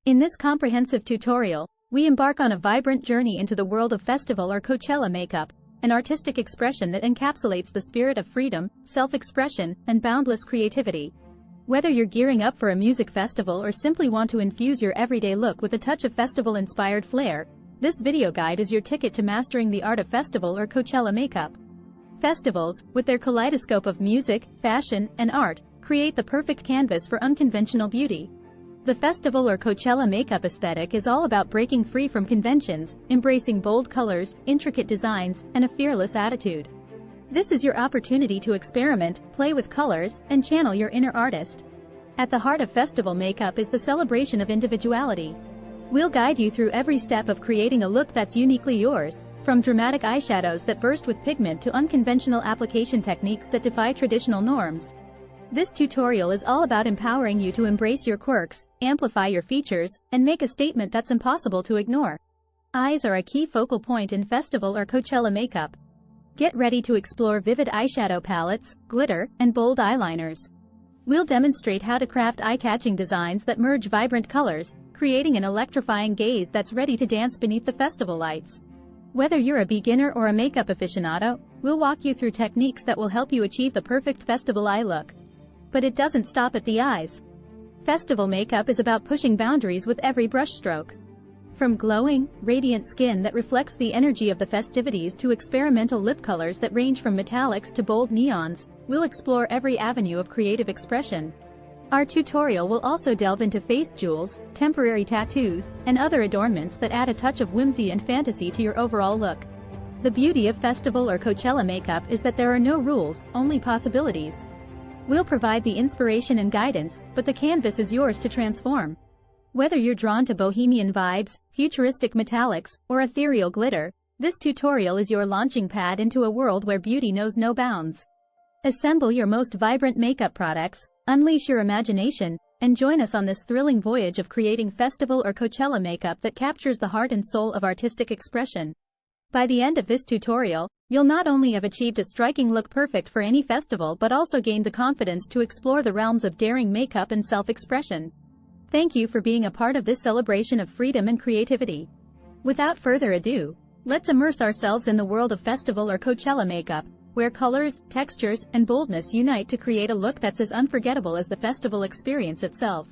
In this comprehensive tutorial, we embark on a vibrant journey into the world of festival or Coachella makeup, an artistic expression that encapsulates the spirit of freedom, self-expression, and boundless creativity. Whether you're gearing up for a music festival or simply want to infuse your everyday look with a touch of festival-inspired flair, this video guide is your ticket to mastering the art of festival or Coachella makeup. Festivals, with their kaleidoscope of music, fashion, and art, create the perfect canvas for unconventional beauty. The festival or Coachella makeup aesthetic is all about breaking free from conventions, embracing bold colors, intricate designs, and a fearless attitude. This is your opportunity to experiment, play with colors, and channel your inner artist. At the heart of festival makeup is the celebration of individuality. We'll guide you through every step of creating a look that's uniquely yours, from dramatic eyeshadows that burst with pigment to unconventional application techniques that defy traditional norms. This tutorial is all about empowering you to embrace your quirks, amplify your features, and make a statement that's impossible to ignore. Eyes are a key focal point in festival or Coachella makeup. Get ready to explore vivid eyeshadow palettes, glitter, and bold eyeliners. We'll demonstrate how to craft eye-catching designs that merge vibrant colors, creating an electrifying gaze that's ready to dance beneath the festival lights. Whether you're a beginner or a makeup aficionado, we'll walk you through techniques that will help you achieve the perfect festival eye look. But it doesn't stop at the eyes. Festival makeup is about pushing boundaries with every brushstroke. From glowing, radiant skin that reflects the energy of the festivities to experimental lip colors that range from metallics to bold neons, we'll explore every avenue of creative expression. Our tutorial will also delve into face jewels, temporary tattoos, and other adornments that add a touch of whimsy and fantasy to your overall look. The beauty of festival or Coachella makeup is that there are no rules, only possibilities. We'll provide the inspiration and guidance, but the canvas is yours to transform. Whether you're drawn to bohemian vibes, futuristic metallics, or ethereal glitter, this tutorial is your launching pad into a world where beauty knows no bounds. Assemble your most vibrant makeup products, unleash your imagination, and join us on this thrilling voyage of creating festival or Coachella makeup that captures the heart and soul of artistic expression. By the end of this tutorial, you'll not only have achieved a striking look perfect for any festival but also gained the confidence to explore the realms of daring makeup and self-expression. Thank you for being a part of this celebration of freedom and creativity. Without further ado, let's immerse ourselves in the world of festival or Coachella makeup, where colors, textures, and boldness unite to create a look that's as unforgettable as the festival experience itself.